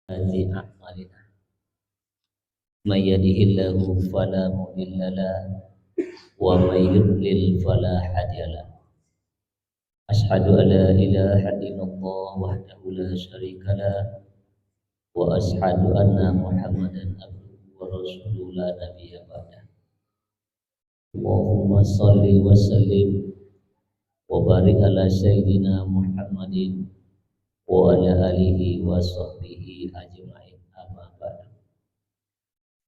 أعمالنا من يهده الله فلا مضل له ومن يضلل فلا هادي له أشهد أن لا إله إلا الله وحده لا شريك له وأشهد أن محمدا عبده ورسوله لا نبي بعده اللهم صل وسلم وبارك على سيدنا محمد وعلى آله وصحبه أجمعين أما بعد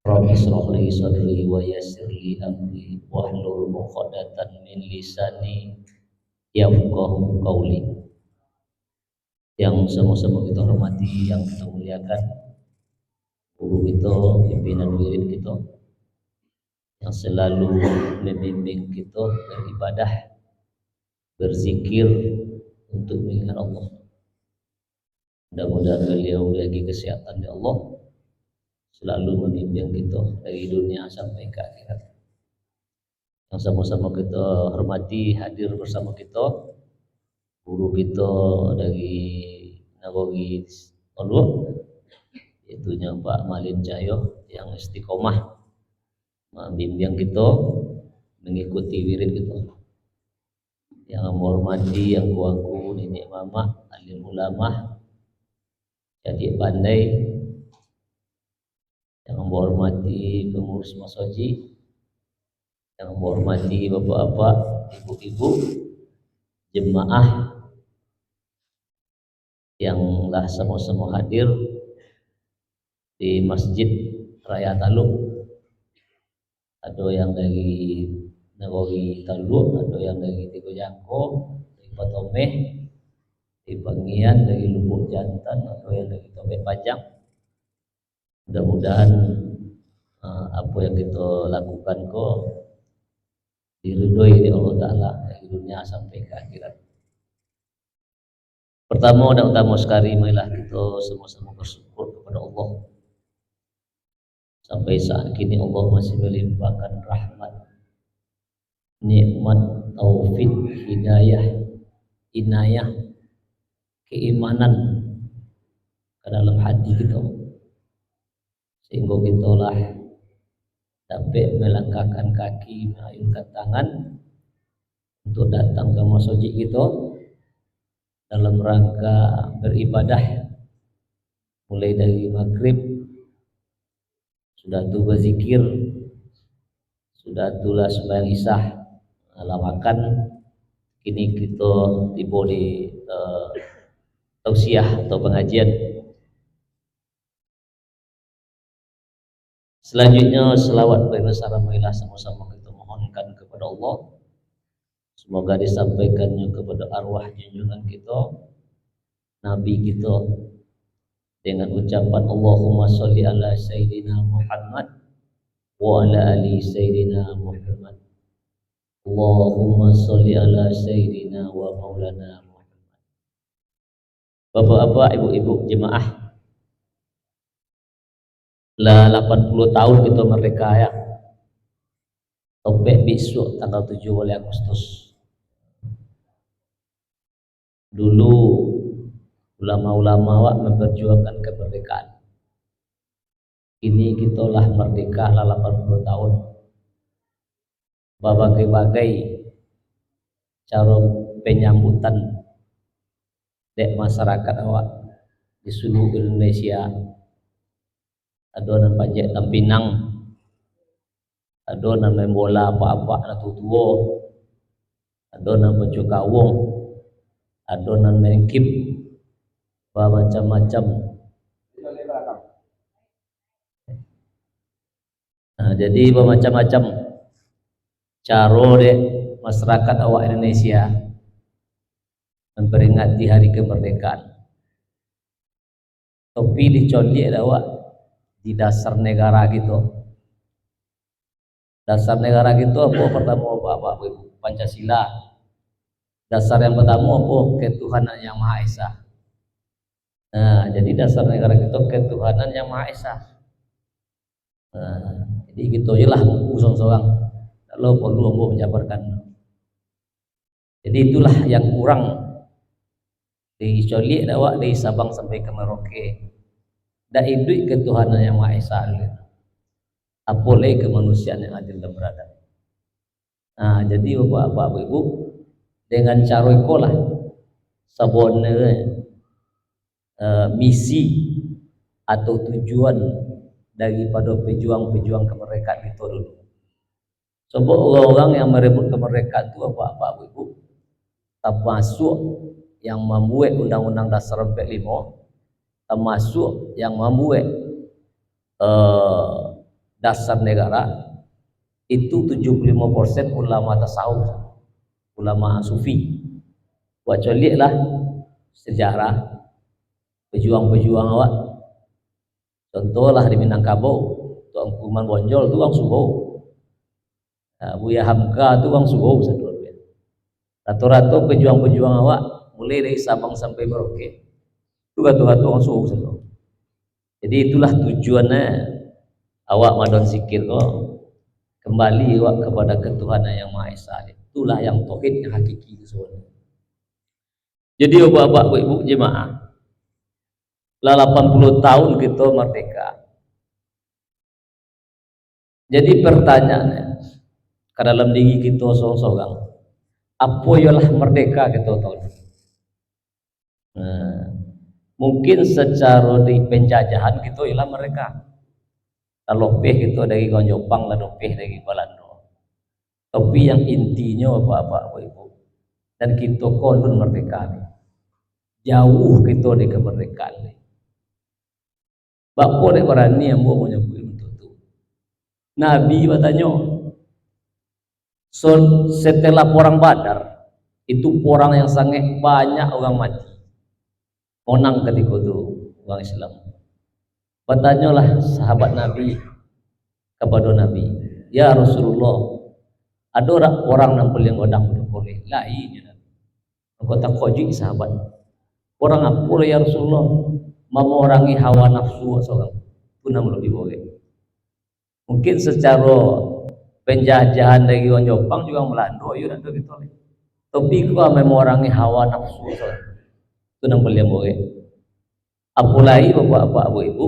Rabbi shrah li sadri wa yassir li amri wahlul 'uqdatam min lisani yafqahu qawli. Yang sama-sama kita hormati, yang kita muliakan, guru kita, pimpinan wirid kita yang selalu membimbing kita beribadah, berzikir untuk mengingat Allah. Mudah-mudahan beliau lagi kesehatan ya Allah selalu membimbing kita dari dunia sampai ke akhirat. Yang sama-sama kita hormati, hadir bersama kita guru kita dari Nawawi Pondok, yaitu Pak Malin Cahyo yang istiqomah membimbing kita mengikuti wirid kita. Yang menghormati yang kuangku nenek mama, alim ulama, jadi pandai, yang menghormati pengurus masoji, yang menghormati bapak-bapak, ibu-ibu, jemaah yang sama-sama hadir di Masjid Raya Taluk. Ada yang dari Nawawi Taluk, ada yang dari Tigo Jangko, dari Patomeh, dari Bangian, dari Lubuk Jantan, ada yang dari Tobek Pajang. Mudah-mudahan apa yang kita lakukan diridhoi oleh Allah Ta'ala dari dunia sampai ke akhirat. Pertama dan utama sekali, marilah kita sama-sama bersyukur kepada Allah. Sampai saat kini Allah masih melimpahkan rahmat, nikmat, taufik, hidayah, inayah, keimanan ke dalam hati kita, sehingga kita lah dapat melangkahkan kaki, mengayunkan tangan untuk datang ke masjid kita dalam rangka beribadah, mulai dari maghrib sudah tu berzikir, sudah tulah sembahyang isya, makan. Kini kita tiba di tausiah atau pengajian. Selanjutnya selawat bersama marilah sama-sama kita mohonkan kepada Allah, semoga disampaikannya kepada arwah junjungan kita, Nabi kita, dengan ucapan Allahumma sholli ala Sayyidina Muhammad wa ala ali Sayyidina Muhammad. Allahumma sholli ala Sayyidina wa maulana Muhammad. Bapak-bapak, ibu-ibu jemaah, lah 80 tahun kita merdeka ya. Sampai besok tanggal 7 Agustus. Dulu ulama-ulama memperjuangkan kemerdekaan. Kini kita lah merdeka lah 80 tahun. Berbagai-bagai cara penyambutan dek masyarakat awak di seluruh Indonesia. Ada yang panjat tampinang, ada yang main bola apa-apa anak tua, ada yang baca kawung, ada yang main kip, macam-macam. Nah, jadi macam-macam cara dek masyarakat awak Indonesia memperingati hari kemerdekaan. Tapi dicondik awak di dasar negara gitu. Dasar negara gitu apa? Pertama apa? Pancasila. Dasar yang pertama apa? Ketuhanan yang Maha Esa. Nah, jadi dasar negara kita ketuhanan yang Maha Esa. Nah, jadi gitu aja lah seorang kalau perlu menjabarkan. Jadi itulah yang kurang di Colik awak dari Sabang sampai ke Merauke. dak induk ketuhanan yang Maha Esa gitu. Apalagi kemanusiaan yang adil dan beradab. Nah, jadi bapak ibu dengan cara ikolah sebenarnya misi atau tujuan daripada pejuang-pejuang kemerdekaan itu dulu. Sebab orang-orang yang merebut kemerdekaan itu apa ibu, termasuk yang membuat Undang-Undang Dasar 45, termasuk yang membuat dasar negara, itu 75% ulama tasawuf, ulama sufi. Kecuali lah sejarah pejuang-pejuang awak. Contohlah di Minangkabau, Tuang Kuman Bonjol itu orang Subo. Buya Hamka itu orang Subo. Rata-rata pejuang-pejuang awak mulai dari Sabang sampai Merauke itu rata-rata orang Subo. Jadi itulah tujuannya awak madon zikir kembali awak kepada ketuhanan yang Maha Esa. Itulah yang tauhid yang hakiki sebenarnya. Jadi bapak ibu jemaah, lah 80 tahun kita merdeka. Jadi pertanyaannya ke dalam diri kita seorang-seorang, apa ialah merdeka kita tahu? Mungkin secara di penjajahan kita ialah mereka. Kalau kita dari Jepang, lalu dari Belanda. Tapi yang intinya bapak ibu, dan kita kolon merdeka nih. Jauh kita dari kemerdekaan nih. Bapak dek berani yang mau menyebut itu. Nabi bertanya, setelah perang Badar itu perang yang sangat banyak orang mati. Onang ketika itu orang Islam. Bertanyalah sahabat Nabi kepada Nabi, ya Rasulullah, ada orang yang paling godang boleh lain. Kata koji sahabat, orang apa ya Rasulullah? Memerangi hawa nafsu seorang pun lebih boleh. Mungkin secara penjajahan dari orang Jepang juga Belanda ya ada gitu. Tapi kalau memerangi hawa nafsu seorang itu yang paling boleh. Apalagi bapak ibu,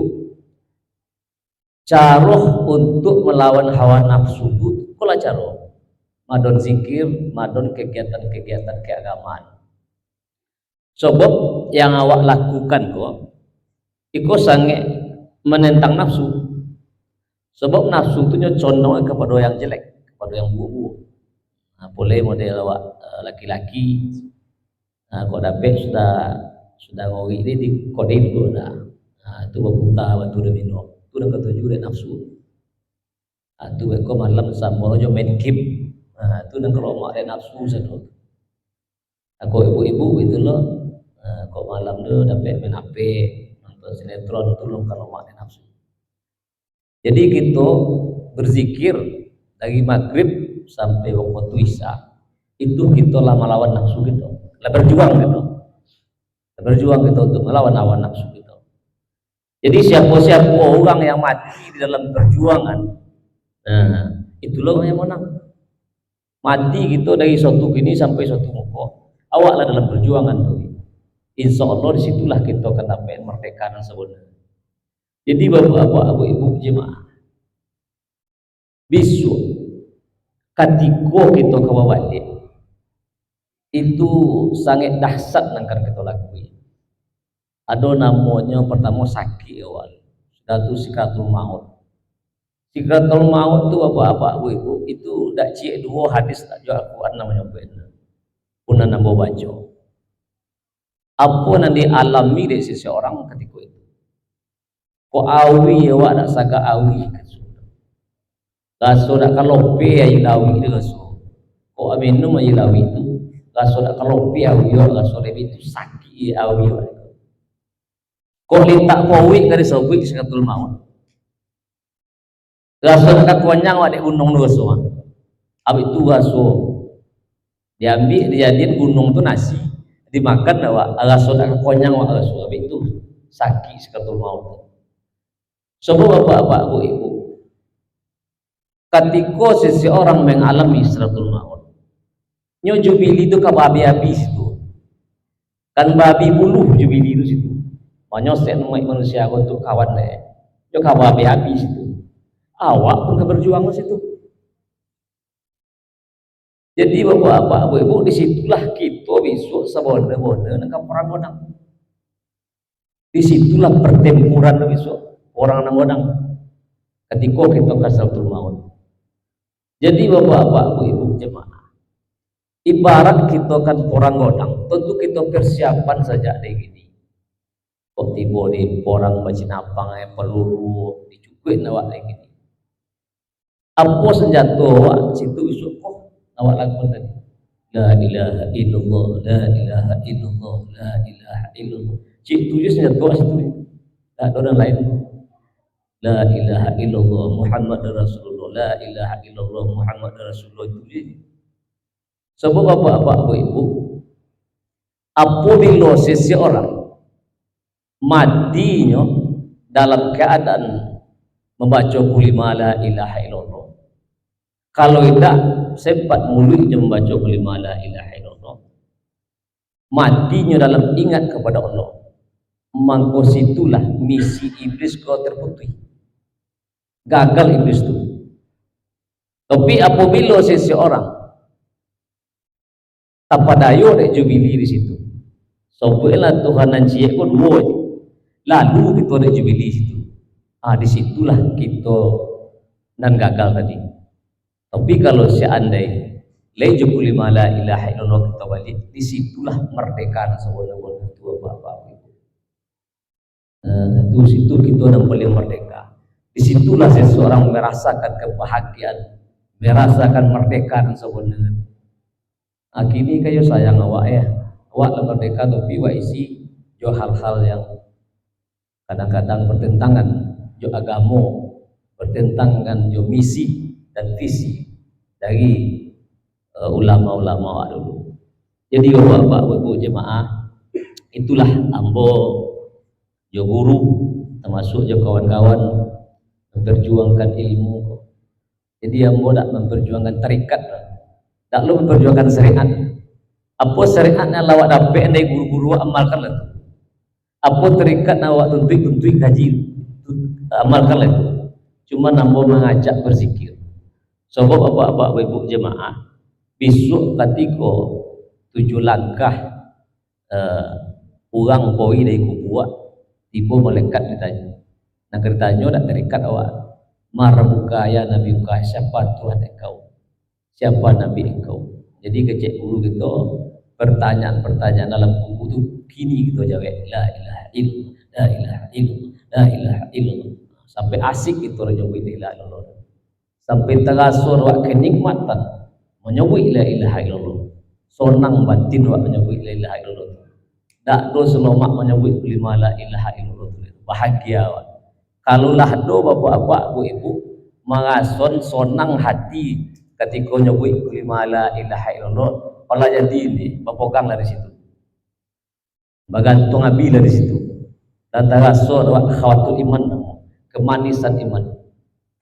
cara untuk melawan hawa nafsu itu kalau cara madon zikir, madon kegiatan-kegiatan keagamaan. Sebab yang awak lakukan itu sangat menentang nafsu. Sebab nafsu itu condong kepada yang jelek, kepada yang buruk. Boleh model awak laki-laki, kalau dapat sudah ngori ini di kodim tu dah. Itu berputar waktu dia minum. Itu dah ketujuh dia nafsu. Itu kau malam sama orang main game. Itu dah kalau mak dia nafsu satu. Aku ibu-ibu itu loh. Kau malam tu dapat main HP, nonton sinetron tu loh kalau mak dia nafsu. Jadi kita berzikir dari maghrib sampai waktu isya itu kita lah melawan nafsu kita. Lah berjuang gitu. Berjuang kita untuk melawan hawa nafsu kita. Jadi siapa orang yang mati di dalam perjuangan, itulah orang yang menang. Mati gitu dari suatu gini sampai suatu muka. Awaklah dalam perjuangan tuh. Insya Allah disitulah kita akan dapat merdeka dan sebenarnya. Jadi bapak ibu jemaah, besok ketika kita ke balik itu sangat dahsyat yang akan kita lakukan. Ada namanya pertama sakit awal, sudah itu sikratul maut. Sikratul maut itu apa ibu itu dak cik dua hadis tak jual Al-Quran namanya benar. Puna nambah baca. Apa yang dialami dari seseorang ketika itu? Ko awi awak nak saga awi gaso nak kalope ayi lawi itu gaso. Ko minum ayi lawi itu gaso nak kalope awi gaso lebih itu sakit awi. Kok lintak powi dari sobik sekatul maut. Gaso nak konyang wa di gunung gaso. Abi itu gaso diambil dijadiin gunung tu nasi dimakan wa gaso nak konyang wa gaso. Abi itu sakit sekatul maut. Sebab apa ibu? Ketika seseorang mengalami sekatul maut, nyo jubili itu ke babi habis itu. Kan babi bulu jubili itu situ. Manyosek nomai manusia untuk kawan deh. Yo kawan habis itu. Awak pun keberjuang di situ. Jadi bapak-bapak, ibu-ibu disitulah kita besok sabone-bone nang perang godang. Disitulah pertempuran besok orang nang godang. Ketika kita kasratul maut. Jadi bapak-bapak, ibu-ibu jemaah. Ibarat kita kan perang godang, tentu kita persiapan saja dari gini. Kok tiba di porang bacinapang peluru dicukuin awak lagi gini. Apa senjata awak situ besok kok awak lakukan tadi. La ilaha illallah, la ilaha illallah, la ilaha illallah. Cik tujuh senjata awak situ. Tak ada orang lain. La ilaha illallah Muhammad Rasulullah, la ilaha illallah Muhammad Rasulullah itu je. Sebab apa ibu? Apabila seseorang matinya dalam keadaan membaca kulima la ilaha illallah, kalau tidak sempat mulutnya membaca kulima la ilaha illallah, matinya dalam ingat kepada Allah, maka situlah misi iblis kau terputus, gagal iblis itu. Tapi apabila seseorang tanpa dayo dek jubili di situ, sobelah Tuhan nanti kau dua, lalu kita dek jubili di situ. Disitulah kita dan gagal tadi. Tapi kalau seandainya lejuk lima la ilaha illallah kita balik, disitulah merdeka sebenarnya itu apa-apa. Itu situ kita yang paling merdeka. Disitulah seseorang merasakan kebahagiaan, merasakan merdeka dan sebenarnya. Kini kayo sayang awak ya, awak lah merdeka tapi awak isi jo hal-hal yang kadang-kadang bertentangan jo agama, bertentangan jo misi dan visi dari ulama-ulama awak dulu. Jadi bapak ibu jemaah, itulah ambo jo guru termasuk jo kawan-kawan memperjuangkan ilmu. Jadi ambo tak memperjuangkan tarikat, tak lo memperjuangkan syariat. Apa syariatnya lawak dapat dari guru-guru amalkan lah. Apa terikat awak tuntui kaji amalkan itu. Cuma nambah mengajak berzikir. Sebab apa ibu jemaah, besok ketika 7 langkah orang poi dari kubuat tiba malaikat ditanya. Nah keritanya tak terikat awak. Marabuka ya Nabi Uka, siapa Tuhan engkau? Siapa Nabi engkau? Jadi kecek guru kita pertanyaan-pertanyaan dalam buku itu kini kita jawab la ilaha illallah, la ilaha illallah, la ilaha illallah. Sampai asik itu jawab la ilaha illallah. Sampai terasur wak kenikmatan menyebut la ilaha illallah. Sonang batin wak menyebut la ilaha illallah. Tak do selomak menyebut lima la ilaha illallah. Bahagia wak. Kalau lah do bapak-bapak ibu mengason sonang hati ketika nyebut lima la ilaha illallah. Kalau jadi ini, berpegang dari situ, bergantung abila di situ. Dan terasur awak khawatul iman, kemanisan iman.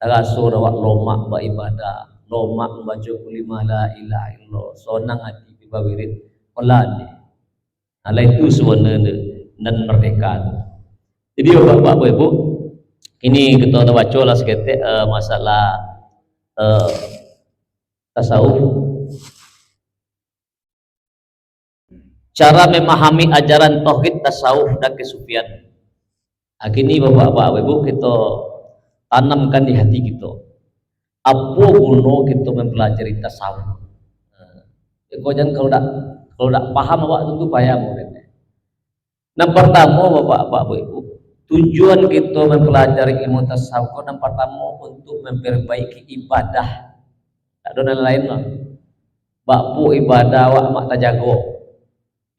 Terasur awak lomak beribadah, lomak membaca kulima la ilaha illallah, sonang hati bibawirid, peladi. Hal itu sebenarnya dan merdeka. Jadi bapak ibu, ini kita baca lah seketik masalah tasawuf. Cara memahami ajaran tauhid, tasawuf dan kesufian. Kini bapak-bapak ibu kita tanamkan di hati kita. Apa guna kita mempelajari tasawuf? Kau jangan kalau tak paham awak tentu payah muridnya. Yang pertama bapak-bapak ibu, tujuan kita mempelajari ilmu tasawuf yang pertama untuk memperbaiki ibadah. Tak ada lain lah. Bakpu ibadah awak mak tajago.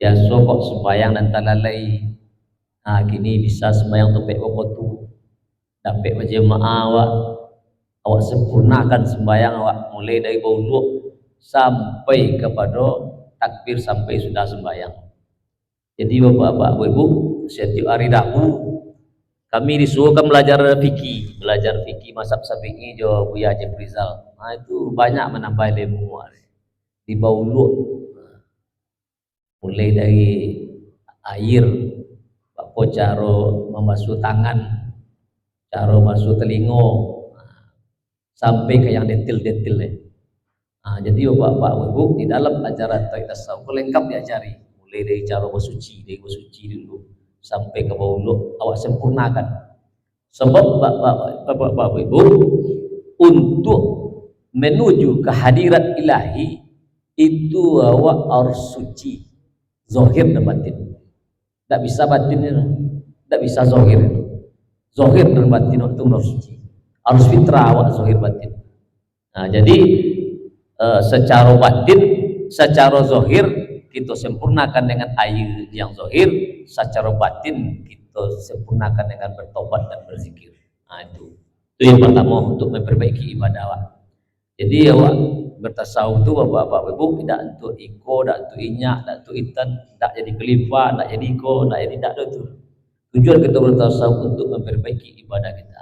Biasa kok sembahyang dan talalai. Kini bisa sembahyang topek wakotu, dapat berjemaah awak sempurnakan sembahyang awak mulai dari bauluk sampai kepada takbir sampai sudah sembahyang. Jadi bapak-bapak ibu, setiap hari Rabu kami disuruhkan belajar fikih mazhab Syafi'i jo Buya Haji Rizal. Itu banyak menambah ilmu di bauluk. Mulai dari air apa cara membasuh tangan, cara membasuh telinga, sampai ke yang detail-detail ya. Jadi bapak ibu di dalam ajaran tasawuf lengkap diajari, mulai dari cara bersuci, dulu sampai ke bawah awak sempurnakan. Sebab bapak ibu untuk menuju kehadirat ilahi itu awak harus suci, zahir dan batin. Tidak bisa batin itu, tidak bisa zahir itu. Zahir dan batin itu harus suci, harus fitrah awak zahir batin. Jadi secara batin, secara zahir kita sempurnakan dengan air yang zahir, secara batin kita sempurnakan dengan bertobat dan berzikir. Itu yang pertama untuk memperbaiki ibadah awak. Jadi awak bertasawuf itu bapak ibu tidak untuk iko, tidak untuk inyak, tidak untuk itan, tidak jadi khalifah, tidak jadi iko, tidak jadi tidak itu. Tujuan kita bertasawuf untuk memperbaiki ibadah kita.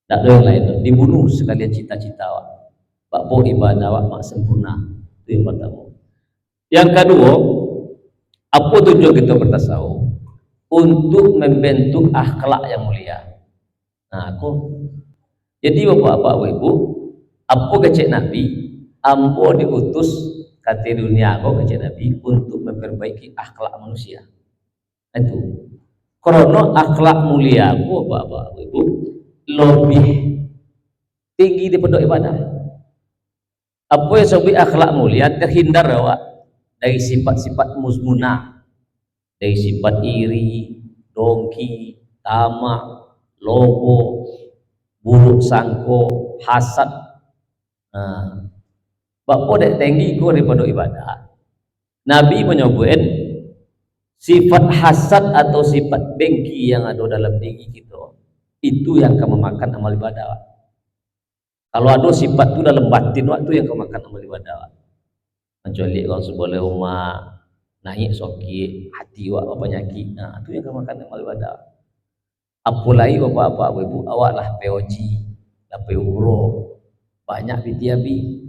Tidak ada yang lain, dibunuh sekalian cita-cita awak. Bapak ibadah awak mak sempurna. Itu yang pertama. Yang kedua, apa tujuan kita bertasawuf? Untuk membentuk akhlak yang mulia. Jadi bapak ibu, apa kecek Nabi? Ambo diutus kata dunia aku kecek Nabi untuk memperbaiki akhlak manusia. Itu. Karena akhlak mulia aku bapak ibu lebih tinggi daripada ibadah. Apa yang sebagai akhlak mulia terhindar awak dari sifat-sifat musmunah, dari sifat iri, dongki, tamak, lobo, buruk sangko, hasad. Bapak dek tinggi ko daripada ibadah. Nabi menyebutkan sifat hasad atau sifat dengki yang ada dalam diri kita itu yang akan memakan amal ibadah. Kalau ada sifat itu dalam batin waktu yang akan makan amal ibadah. Kecuali orang seboleh rumah naik sakit hati awak penyakit, itu yang akan makan amal ibadah. Apalagi bapak ibu awak lah POG, lah umroh, banyak pitiabi.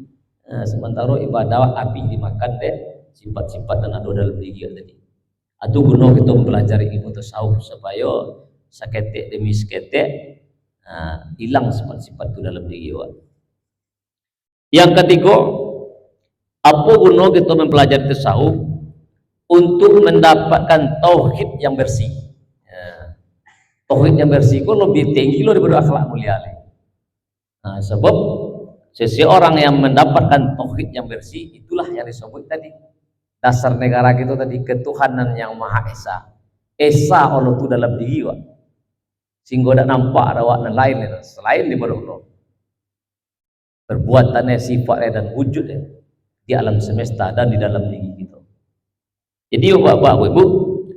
Sementara ibadah api dimakan deh sifat-sifat dan ada dalam diri tadi. Atau guna kita mempelajari ilmu tasawuf supaya saketek demi saketek hilang sifat-sifat itu dalam diri awak. Yang ketiga, apa guna kita mempelajari tasawuf? Untuk mendapatkan tauhid yang bersih. Tauhid yang bersih itu lebih tinggi daripada akhlak mulia. Sebab seseorang yang mendapatkan tauhid yang bersih itulah yang disebut tadi dasar negara kita tadi, ketuhanan yang Maha Esa Allah itu dalam diri wak. Sehingga tidak nampak ada wak lain selain daripada Allah. Perbuatannya, sifatnya dan wujudnya di alam semesta dan di dalam diri kita. Jadi bapak ibu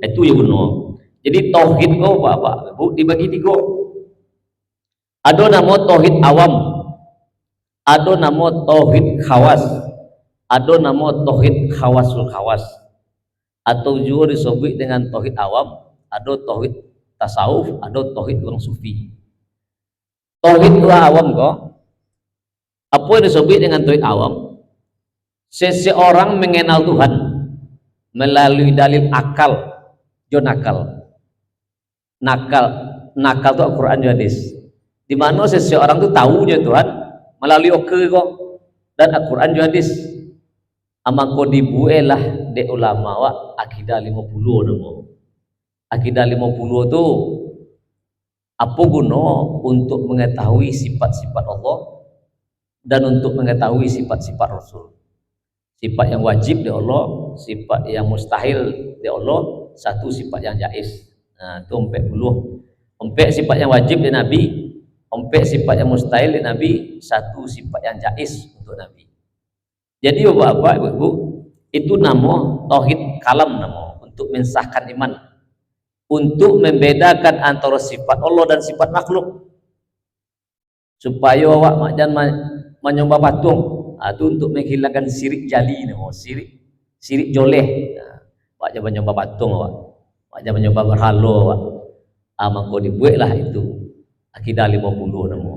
itu yang benar. Jadi tauhid kau bapak ibu dibagi tiga. Ada nama tauhid awam, ada nama tauhid khawas, ada nama tauhid khawasul khawas, atau juga disebut dengan tauhid awam. Ada tauhid tasawuf, ada tauhid orang sufi. Tauhid awam kok apa yang disebut dengan tauhid awam? Seseorang mengenal Tuhan melalui dalil akal. Nakal itu Al-Quran dan hadis. Di mana seseorang itu tahu Tuhan melalui kok dan Al-Quran dan hadis. Amangko dibuelah de ulama wa akidah 50 namo. Akidah 50 itu apa guna? Untuk mengetahui sifat-sifat Allah dan untuk mengetahui sifat-sifat Rasul. Sifat yang wajib di Allah, sifat yang mustahil di Allah, satu sifat yang jaiz. Itu 40. Sifat yang wajib di Nabi, sifat yang mustahil di Nabi, satu sifat yang jaiz untuk Nabi. Jadi bapak ibu itu nama tauhid kalam nama untuk mensahkan iman, untuk membedakan antara sifat Allah dan sifat makhluk, supaya awak jangan menyembah patung. Itu untuk menghilangkan syirik jali nama syirik joleh. Awak jangan menyembah patung, awak jangan menyembah berhala awak. Maka dibuatlah itu akidah 50 nama.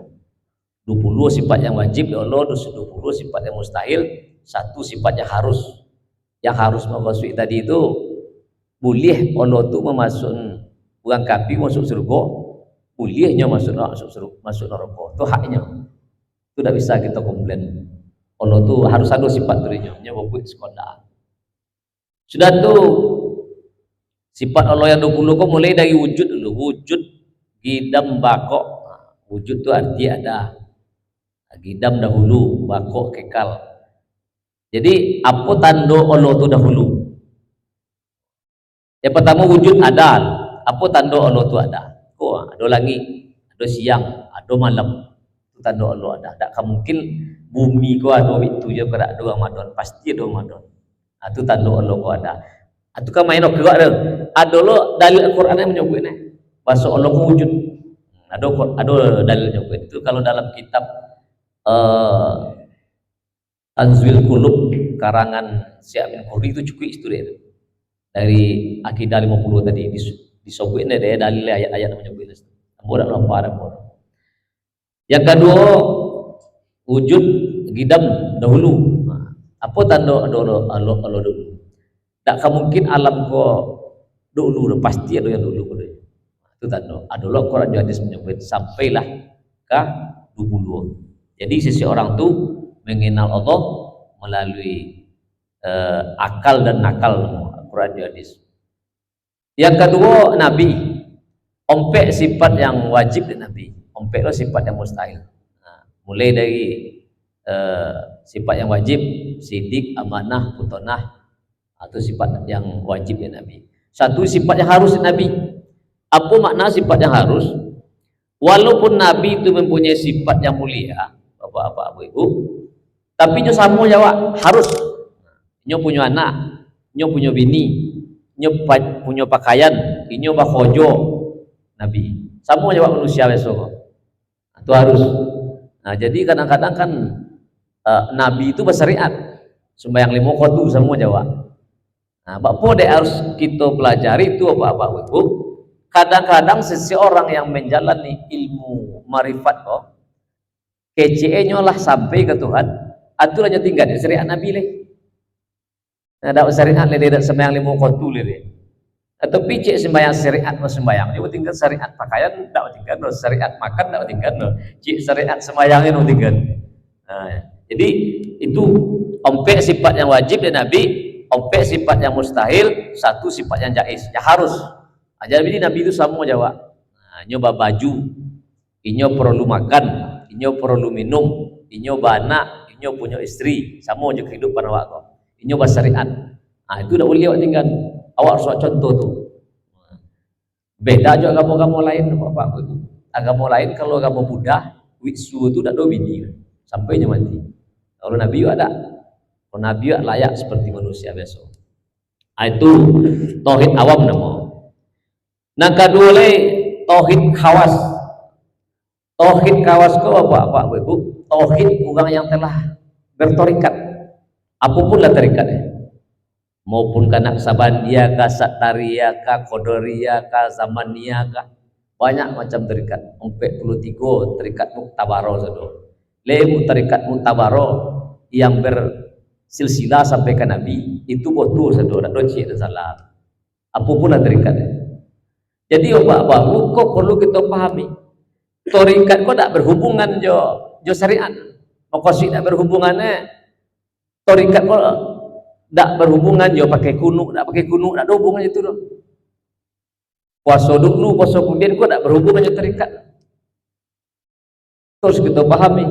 20 sifat yang wajib ya Allah, 20 sifat yang mustahil, satu sifat yang harus. Yang harus maksud tadi itu boleh Allah itu memasukkan orang kafir masuk surga, bolehnya masuk neraka. Itu haknya. Itu tidak bisa kita komplain. Allah tuh harus ada sifat dirinya, nyebut sekolah. Sudah tuh sifat Allah yang 20 kok mulai dari wujud dulu. Wujud, gidam, bakok. Wujud itu arti ada. Gidam dahulu, bakok kekal. Jadi apa tanda Allah itu dahulu? Yang pertama wujud ada. Apa tanda Allah itu ada? Oh, ada langit, ada siang, ada malam. Itu tanda Allah ada. Tak mungkin bumi ko ada itu je kada ada Ramadan, pasti ada Ramadan. Itu tanda Allah ko ada. Itu kan main ok ada. Ada lo dalil Al-Qur'an yang menyebutnya. Bahasa Allah ko wujud. Ada dalil menyebut itu kalau dalam kitab Tanzil Qulub karangan Syekh Amin Qurri itu cukup itu dia. Dari Akidah 50 tadi disebutkan ada dalil ayat-ayat yang menyebut itu. Mudah lupa ada. Yang kedua wujud gidam dahulu. Apa tanda Allah dulu? Tak mungkin alam ko dulu, pasti ada yang dulu. Itu tanda. Adalah Quran hadis menyebut sampailah ke 20. Jadi seseorang tu mengenal Allah melalui akal dan nakal Quran hadis. Yang kedua Nabi. Ompek sifat yang wajib dan Nabi. Ompek lo sifat yang mustahil. Mulai dari sifat yang wajib, sidik, amanah, putonah, atau sifat yang wajib ya Nabi. Satu sifat yang harus Nabi. Apa makna sifat yang harus? Walaupun Nabi itu mempunyai sifat yang mulia, bapak-bapak, ibu-ibu, tapi nyo sama jawab harus. Nyo punya anak, nyo punya bini, nyo punya pakaian, nyo bakhojo Nabi. Sama jawab manusia besok. Itu harus. Nah, jadi kadang-kadang kan Nabi itu bersyariat. Sembahyang 5 waktu semua jawab. Nah, apa deh harus kita pelajari itu apa-apa ibu. Kadang-kadang seseorang yang menjalani ilmu marifat kok KCE-nya lah sampai ke Tuhan, aturannya tinggal di syariat Nabi leh. Nah, ada syariat leh tidak sembahyang 5 waktu leh. Atau picek sembahyang syariat no sembahyang, dia tinggal syariat pakaian tidak tinggal no, syariat makan tidak tinggal no, cik syariat sembahyangnya no tinggal. Nah, jadi itu ompek sifat yang wajib dari Nabi, ompek sifat yang mustahil, satu sifat yang jaiz, ya harus. Jadi Nabi itu sama jawab. Nah, nyoba baju, inyo perlu makan, inyo perlu minum, inyo bana, inyo punya istri, sama aja kehidupan awak kok. Inyo bersyariat. Nah, itu tidak boleh awak tinggal. Awak harus contoh tuh. Beda juga agama-agama lain, Bapak Ibu. Agama lain kalau agama Buddha, witsu itu tidak ada bini sampai mati. Kalau Nabi ada. Kalau Nabi layak seperti manusia biasa. Itu tauhid awam nama. Nah kedua tauhid khawas. Tauhid khawas ko apa Pak Ibu? Tauhid orang yang telah bertorikat. Apapun lah tarikatnya. Maupun kanak sabandia ka, sataria ka, kodoria ka, zamania ka, banyak macam terikat. 43 terikat muktabaro saudara. Lemu terikat muktabaro yang bersilsilah sampai ke Nabi itu betul saudara, doci dan salah. Apapun lah terikatnya. Jadi bapak kok perlu kita pahami. Terikat kok tak berhubungan jo syariat. Makasih tak berhubungannya. Terikat kok tak berhubungan jo pakai kunuk, tak pakai kunuk, tak ada hubungannya itu dong. Puasa dulu, puasa kemudian kok tak berhubungannya terikat. Terus kita pahami.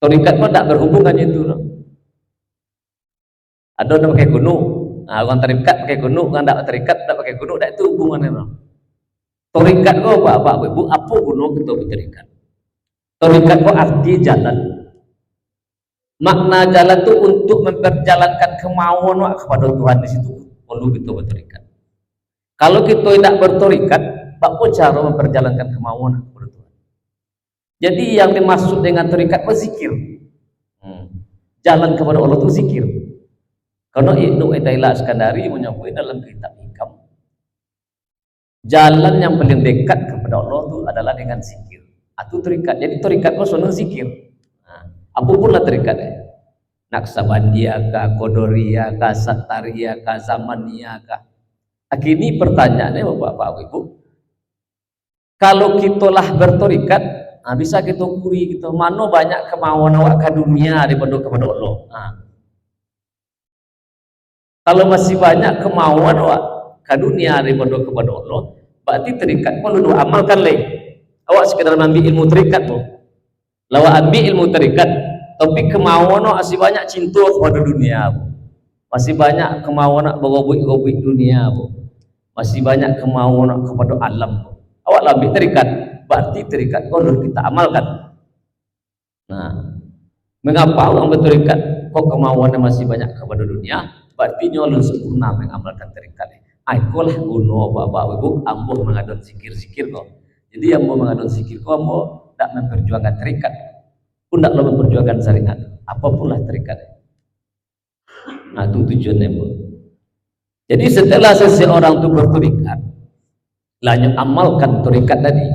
Terikat kok tak berhubungannya itu dong. Ada orang pakai kunuk. Nah, orang terikat pakai gunung, orang tak terikat tak pakai gunung, tak itu hubungannya. Terikat kok apa ibu? Apa gunung kita berterikat? Terikat kok arti jalan. Makna jalan itu untuk memperjalankan kemauan kepada Tuhan, di situ perlu kita berterikat. Kalau kita tidak berterikat, apa cara memperjalankan kemauan kepada Tuhan? Jadi yang dimaksud dengan terikat itu zikir. Jalan kepada Allah itu zikir. Karena Ibnu Athaillah Iskandari menyebut dalam kitab Hikam, jalan yang paling dekat kepada Allah itu adalah dengan zikir. Itu terikat. Jadi terikat itu senang zikir. Nah, apapun lah terikatnya. Naksabandia kah, Kodoria kah, Sataria kah, Zamania kah. Kini pertanyaannya Bapak Ibu, kalau kitalah bertorikat, bisa kita kuri kita mana banyak kemauan awak ke dunia daripada kepada Allah. Kalau masih banyak kemauan awak ke dunia daripada kepada Allah, berarti terikat pun lu amalkan lagi. Awak sekedar ambil ilmu terikat tu, lawa ambil ilmu terikat, tapi kemauan awak masih banyak cinta kepada dunia, masih banyak kemauan nak berobik-obik dunia, masih banyak kemauan nak kepada alam. Awak ambil terikat, berarti terikat kalau kita amalkan. Nah, mengapa orang berterikat kok kemauannya masih banyak kepada dunia? Berarti nyolong sempurna mengamalkan terikat. Ikolah guna Bapak Ibu ambo mengadon zikir-zikir kok. Jadi ambo mengadon zikir kok ambo tak memperjuangkan terikat, pun tak memperjuangkan syariat. Apapun lah terikat. Nah, itu tujuannya Bu. Jadi setelah seseorang itu berterikat, lanjut amalkan terikat tadi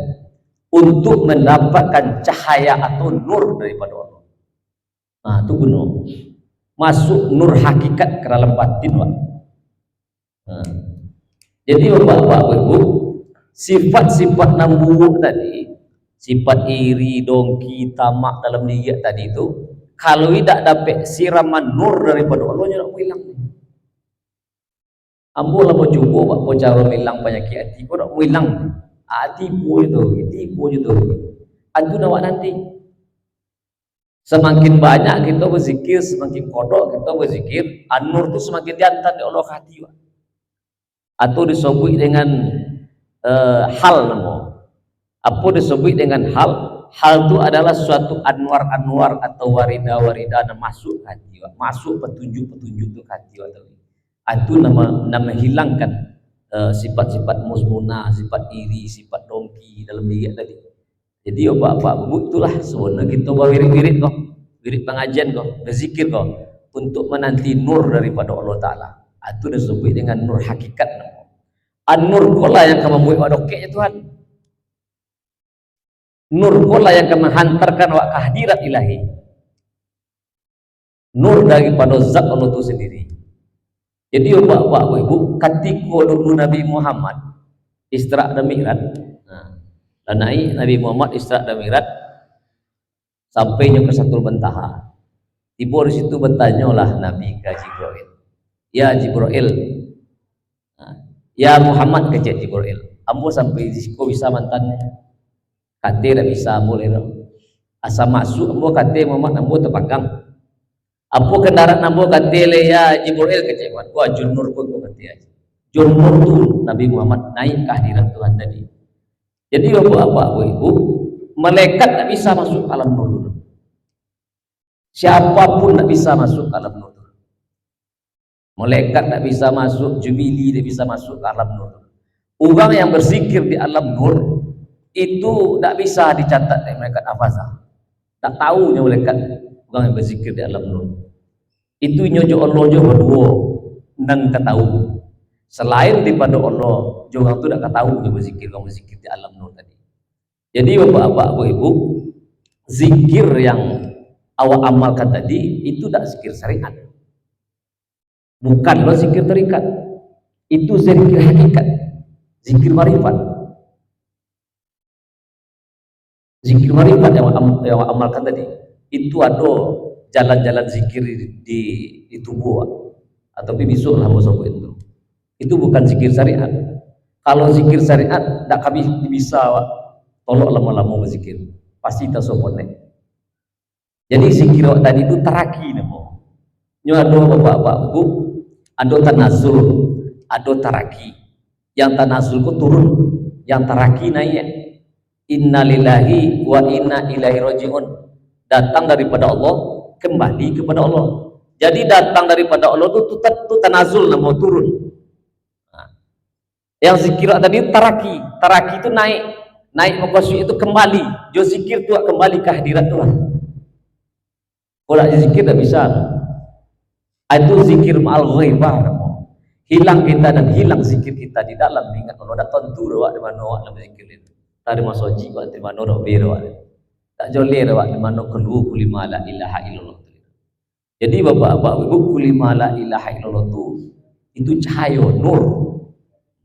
untuk mendapatkan cahaya atau nur daripada Allah. Nah, itu guna masuk nur hakikat ke dalam batin, Pak. Nah, jadi Bapak Ibu, sifat-sifat nambuuk tadi, sifat iri, dongki, tamak dalam niat tadi itu, kalau tidak dapat siraman nur daripada Allah, tidak hilang. Ambo lah mau cuba, mau cara hilang penyakit hati, kau tak mau hilang. Tipu itu. Antu nawak nanti. Semakin banyak kita berzikir, semakin kodok kita berzikir, an-nur itu semakin diantar di Allah hati. Atau disebut dengan hal nama. Apa disebut dengan hal? Hal itu adalah suatu anwar-anwar atau warida-warida yang masuk ke hati, masuk petunjuk-petunjuk itu ke hati. Itu nama hilangkan sifat-sifat musmunah, sifat iri, sifat dongki dalam diri tadi. Jadi Bapak Ibu, itulah sebenarnya kita berwirid-wirid kok, wirid pengajian kok, berzikir kok untuk menanti nur daripada Allah Ta'ala. Itu disebut dengan nur hakikat. An-nur kola yang akan membuat wadoknya Tuhan. Nur kola yang akan menghantarkan wak kehadirat ilahi. Nur daripada zat Allah itu sendiri. Jadi Bapak Ibu, ketika dulu Nabi Muhammad Isra dan Mi'raj, dan naik Nabi Muhammad Isra dan Mi'raj sampainya ke Sidratul Muntaha. Tiba di situ bertanyalah Nabi ke Jibril, ya Jibril, ya Muhammad ke Jibril, ambo sampai di situ bisa mantannya, kata tidak bisa boleh asa masuk ambo kata Muhammad ambo terpanggang. Apa kendaraan ambo kata ya Jibril ke Jibril, gua junur gua kata aja. Junur tu Nabi Muhammad naik ke hadirat Tuhan tadi. Jadi Bapak Ibu, malaikat tak bisa masuk alam nur. Siapapun tak bisa masuk alam nur. Malaikat tak bisa masuk, jubili tak bisa masuk alam nur. Orang yang berzikir di alam nur itu tak bisa dicatat oleh malaikat hafazah. Tak tahu malaikat orang yang berzikir di alam nur. Itu nyojo Allah jo berdua nang ketahu. Selain daripada Allah, orang tu tak ketahu dia berzikir, kamu berzikir di alam nur tadi. Jadi Bapak Ibu, zikir yang awak amalkan tadi itu tak zikir syariat. Bukanlah zikir terikat. Itu zikir hakikat, zikir marifat. Zikir marifat yang awak amalkan tadi itu ada jalan-jalan zikir di tubuh atau besoklah mau sebut itu bukan zikir syariat. Kalau zikir syariat tak kami bisa tolok lama-lama berzikir pasti tak sopone. Jadi zikir tadi itu taraki namo nyo ada Bapak Ibu, ada tanazul, ada taraki. Yang tanazul ku turun, yang taraki naik. Innalillahi wa inna ilaihi rajiun, datang daripada Allah kembali kepada Allah. Jadi datang daripada Allah itu tanazul nama turun. Yang zikir tadi taraki itu naik maksud itu kembali. Jo zikir tu kembali ke hadirat Tuhan. Kalau zikir tak bisa. Itu zikir ma'al ghaibah. Hilang kita dan hilang zikir kita di dalam ingat Allah. Dak tentu rawak di mana awak dalam zikir itu. Tadi masoji awak di mana rawak biru. Tak joleh rawak di mana keluar kulima la ilaha illallah. Jadi Bapak Ibu, kulima la ilaha illallah itu cahaya nur.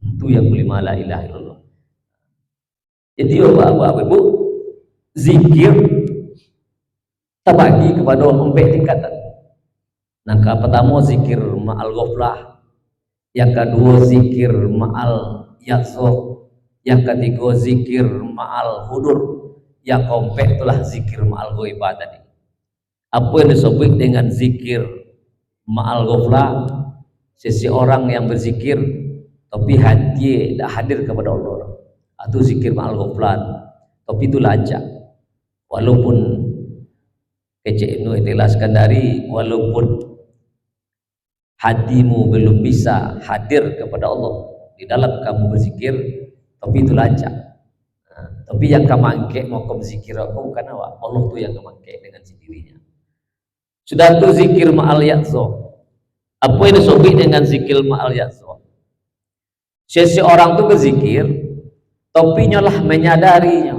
Itu yang kelima, la ilaha illallah. Jadi bapak ibu, zikir terbagi kepada 4 tingkatan. Nah, pertama zikir ma'al ghaflah, yang kedua zikir ma'al yaqzah, yang ketiga zikir ma'al hudur, yang keempat itulah zikir ma'al ghaibah tadi. Apa yang disebut dengan zikir ma'al ghaflah? Seseorang yang berzikir tapi hati tidak hadir kepada Allah, atau zikir ma'al ghaflah, tapi itu lacak. Walaupun kecil itu jelaskan dari walaupun hatimu belum bisa hadir kepada Allah di dalam kamu berzikir, tapi itu lancar. Nah, tapi yang kamu angkat mau kamu zikir aku bukan awak, Allah tu yang kamu angkat dengan sendirinya. Sudah tu zikir ma'al yaqzah. Apa yang disebut dengan zikir ma'al yaqzah? Seseorang tu berzikir tapi nyalah menyadarinya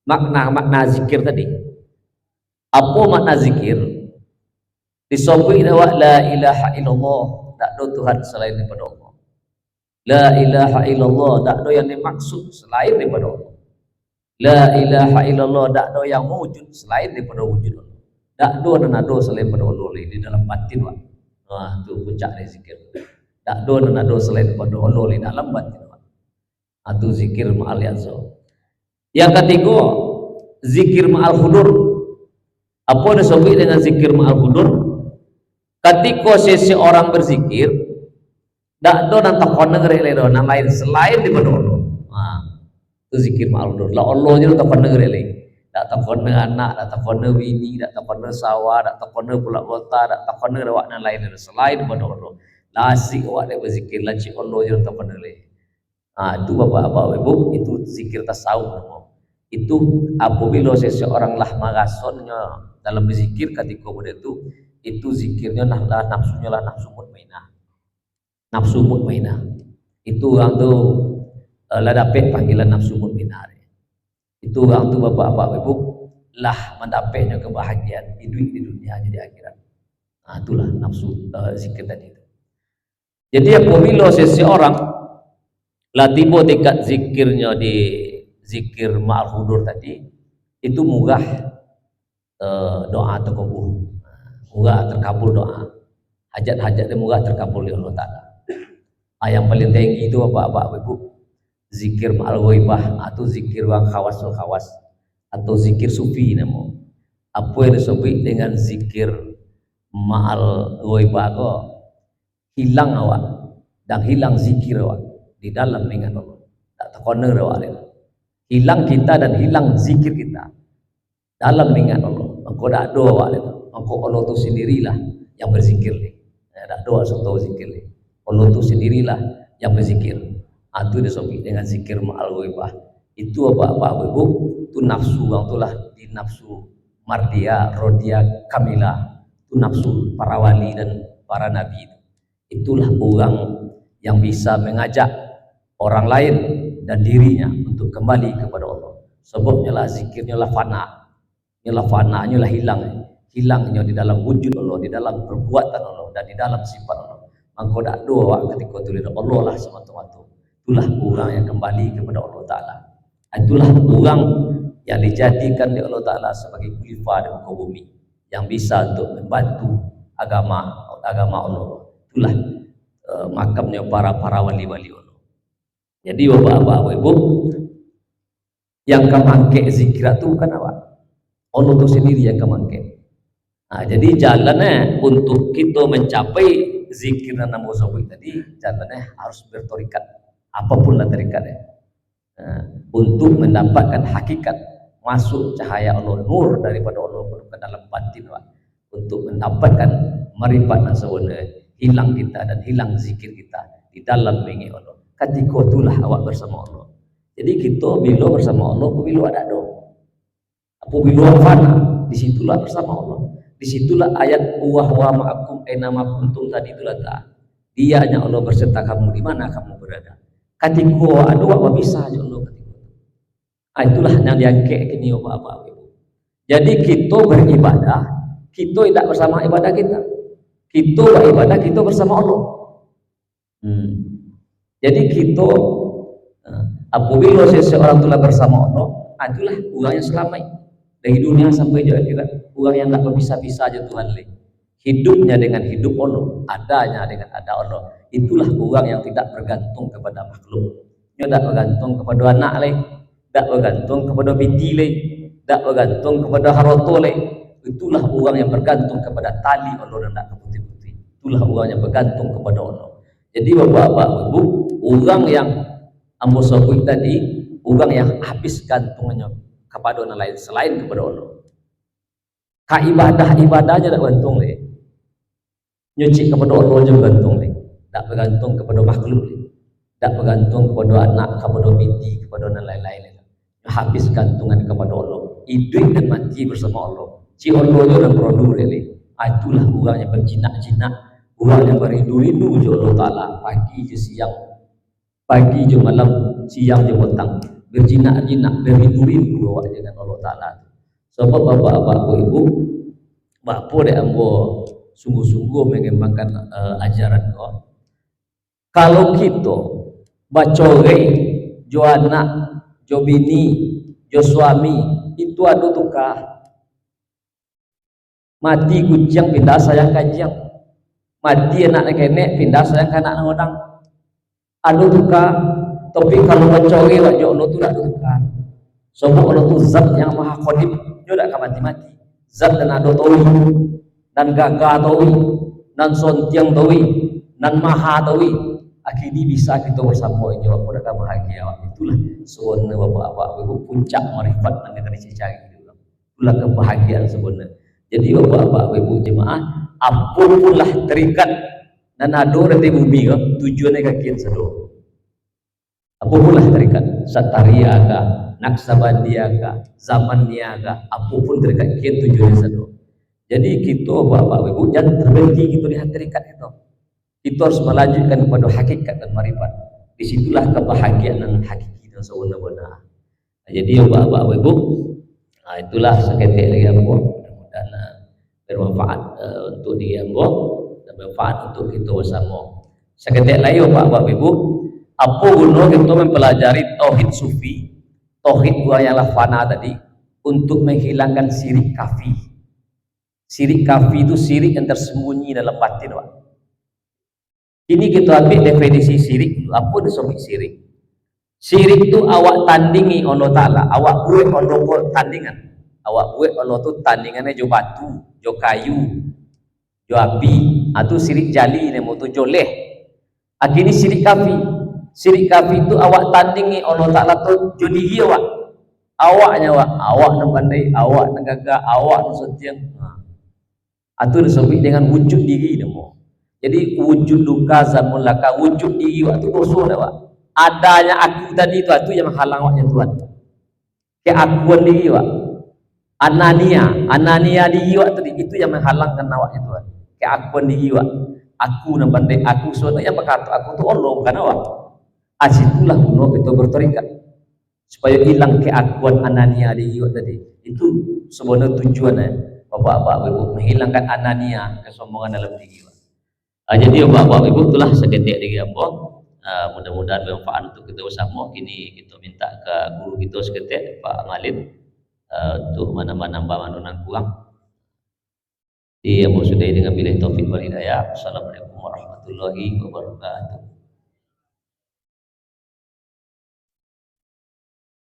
makna zikir tadi. Apa makna zikir? Disebut bahwa la ilaha illallah, tak ada Tuhan selain daripada Allah. La ilaha illallah, tak ada yang dimaksud selain daripada Allah. La ilaha illallah, tak ada yang wujud selain daripada wujud Allah. Tak ada dan ada selain daripada Allah di dalam batin. Wah, itu puncak dari zikir. Tak ada dan ada selain daripada Allah di dalam batin. Itu zikir ma'al yaqzah. Yang ketiga, zikir ma'al hudur. Apa yang disebut dengan zikir ma'al hudur? Ketika seseorang berzikir, tak ada dan takon negeri lain selain daripada Allah. Nah, itu zikir ma'al hudur. Lah Allah je takon negeri lain. Tak takon anak, tak takon bini, tak takon sawah, tak takon pula kota, tak takon awak nan lain selain daripada Allah. Lah asik awak dia berzikir, lah cik Allah je takon negeri. Nah, itu bapak-bapak ibu, itu zikir tasawuf. Itu apabila seseorang lah merasanya dalam berzikir ketika itu zikirnya nafsunya lah nafsu mutmainah. Nafsu mutmainah itu orang tu lah dapat panggilan nafsu mutmainah. Itu orang tu bapak-bapak ibu lah mendapatnya kebahagiaan di dunia di akhirat. Nah, itulah nafsu zikir tadi itu. Jadi apabila seseorang lah tiba tingkat zikirnya di zikir ma'al hudur tadi, itu murah doa terkabul. Murah terkabul doa, hajat-hajat dia murah terkabul oleh Allah Ta'ala. Yang paling tinggi itu apa ibu? Zikir ma'al ghaibah, atau zikir wang khawasul khawas, atau zikir sufi namo. Apa yang disebut dengan zikir ma'al ghaibah kok? Hilang awak dan hilang zikir awak di dalam mengingat Allah. Tak terkoner awak dia. Hilang kita dan hilang zikir kita dalam mengingat Allah. Engkau tak ada awak dia. Engkau Allah tu sendirilah yang berzikir ni. Tak doa atau zikir ni. Allah tu sendirilah yang berzikir. Itu disebut dengan zikir ma'al ghaibah. Itu apa ibu? Itu nafsu orang itulah di nafsu mardia, rodia, kamila. Itu nafsu para wali dan para nabi. Itulah orang yang bisa mengajak orang lain dan dirinya untuk kembali kepada Allah. Sebabnya lah zikirnya lah fana. Nyalah fana, nyalah hilangnya di dalam wujud Allah, di dalam perbuatan Allah, dan di dalam sifat Allah. Maka tak doa ketika tulis Allah lah semata-mata. Itulah orang yang kembali kepada Allah Ta'ala. Itulah orang yang dijadikan oleh Allah Ta'ala sebagai khalifah di muka bumi, yang bisa untuk membantu agama Allah. Itulah makamnya para wali-wali Allah. Jadi bapak-bapak ibu, yang kemangke zikir itu bukan apa? Allah itu sendiri yang kemangke. Nah, jadi jalannya untuk kita mencapai zikir dan nama zikir tadi, jalannya harus bertorikat, apapun lah tarikatnya. Nah, untuk mendapatkan hakikat, masuk cahaya Allah, nur daripada Allah ke dalam batin, untuk mendapatkan marifat dan sebenarnya, hilang kita dan hilang zikir kita di dalam mengingat Allah. Ketika itulah awak bersama Allah. Jadi kita bila bersama Allah, bila ada doa. Apabila fana, disitulah bersama Allah. Disitulah ayat wa ma'akum aina ma kuntum tadi itulah tak. Dianya Allah berserta kamu di mana kamu berada. Ketika ada apa bisa aja Allah ketika. Itulah yang diangkat kini apa-apa. Jadi kita beribadah, kita tidak bersama ibadah kita. Kita beribadah kita bersama Allah. Jadi kita apabila seseorang telah bersama Allah, itulah orang yang selamat dari dunia sampai di akhirat. Orang yang tak berpisah-pisah aja Tuhan le. Hidupnya dengan hidup Allah, adanya dengan ada Allah. Itulah orang yang tidak bergantung kepada makhluk. Dia tak bergantung kepada anak le, tak bergantung kepada piti le, tak bergantung kepada harta le. Itulah orang yang bergantung kepada tali Allah dan tak putih-putih. Itulah orang yang bergantung kepada Allah. Jadi bapak-bapak ibu, orang yang ambo sebut tadi, orang yang habis gantungnya kepada orang lain selain kepada Allah. Ka ibadah aja tak gantung le. Nyuci kepada Allah aja gantung le. Tak bergantung kepada makhluk le. Tak bergantung kepada anak, kepada binti, kepada orang lain-lain. Habis gantungan kepada Allah. Hidup dan mati bersama Allah. Si Allah itu dan produk le. Itulah orang yang berjinak-jinak, orang yang berindu-rindu je Allah Ta'ala, pagi je siang, pagi je malam, siang je petang, berjinak-jinak, berindu-rindu awak dengan Allah Ta'ala. Sebab bapak-bapak ibu, bapa dek ambo sungguh-sungguh mengembangkan ajaran kau. Kalau kita bacore jo anak, jo bini, jo suami, itu ada tukar. Mati kucing pindah sayang kajang, mati anak nenek pindah sayang anak orang. Ada tukar. Tapi kalau bacore wajah Allah tu tak ada tukar. Sebab Allah tu zat yang maha qadim, dia tak akan mati-mati. Zat dan ada tawi, dan gagah tawi, dan sontiang tawi, dan maha tawi. Akhirnya bisa kita bersama ini apa dah bahagia. Itulah sebenarnya bapak-bapak ibu puncak marifat yang kita dicari. Itulah kebahagiaan sebenarnya. Jadi bapak-bapak ibu jemaah, apunlah terikat dan ado rete bumi tujuannya kakian sedo. Apunlah terikat satariaga, naksabandiaga, zaman niaga, apapun terikat kian tujuannya sedo. Jadi kita bapak ibu jangan terhenti kita lihat terikat itu. Kita harus melanjutkan kepada hakikat dan marifat. Disitulah kebahagiaan dan hakiki dan sebenar-benar. Jadi bapak ibu, itulah seketik lagi ambo. Mudah-mudahan bermanfaat untuk dia ambo dan bermanfaat untuk kita bersama. Seketik lagi bapak ibu, apa guna kita mempelajari tauhid sufi, tauhid gua yang fana tadi, untuk menghilangkan syirik kafi. Syirik kafi itu syirik yang tersembunyi dalam batin, Pak. Ini kita ambil definisi syirik. Apa disebut syirik? Syirik itu awak tandingi Allah Ta'ala, awak buat Allah tandingan. Awak buat Allah tu tandingannya jo batu, jo kayu, jo api. Itu syirik jali ni tu joleh. Akhirnya syirik kafi. Syirik kafi itu awak tandingi Allah Ta'ala tu jo diri awak. Awaknya awak nak pandai, awak nak gagah, awak nak setiang. Itu disebut dengan wujud diri namo. Jadi wujud duka zamun laka, wujud diri waktu dosa dah wak. Adanya aku tadi itu yang menghalang waknya Tuhan. Keakuan diri wak. Anania diri wak tadi itu yang menghalangkan awaknya Tuhan. Keakuan diri wak. Aku nak pandai, aku suatu yang berkata aku tu Allah bukan awak. Asitulah guna kita berterikat supaya hilang keakuan anania diri wak tadi. Itu sebenarnya tujuannya bapak-bapak ibu menghilangkan anania, kesombongan dalam diri wak. Jadi bapak ibu itulah seketik lagi ambo. Mudah-mudahan bermanfaat untuk kita bersama. Kini kita minta ke guru kita seketik Pak Malin untuk menambah manunan kurang. Dia sudah dengan billahi taufik wal hidayah. Assalamualaikum warahmatullahi wabarakatuh.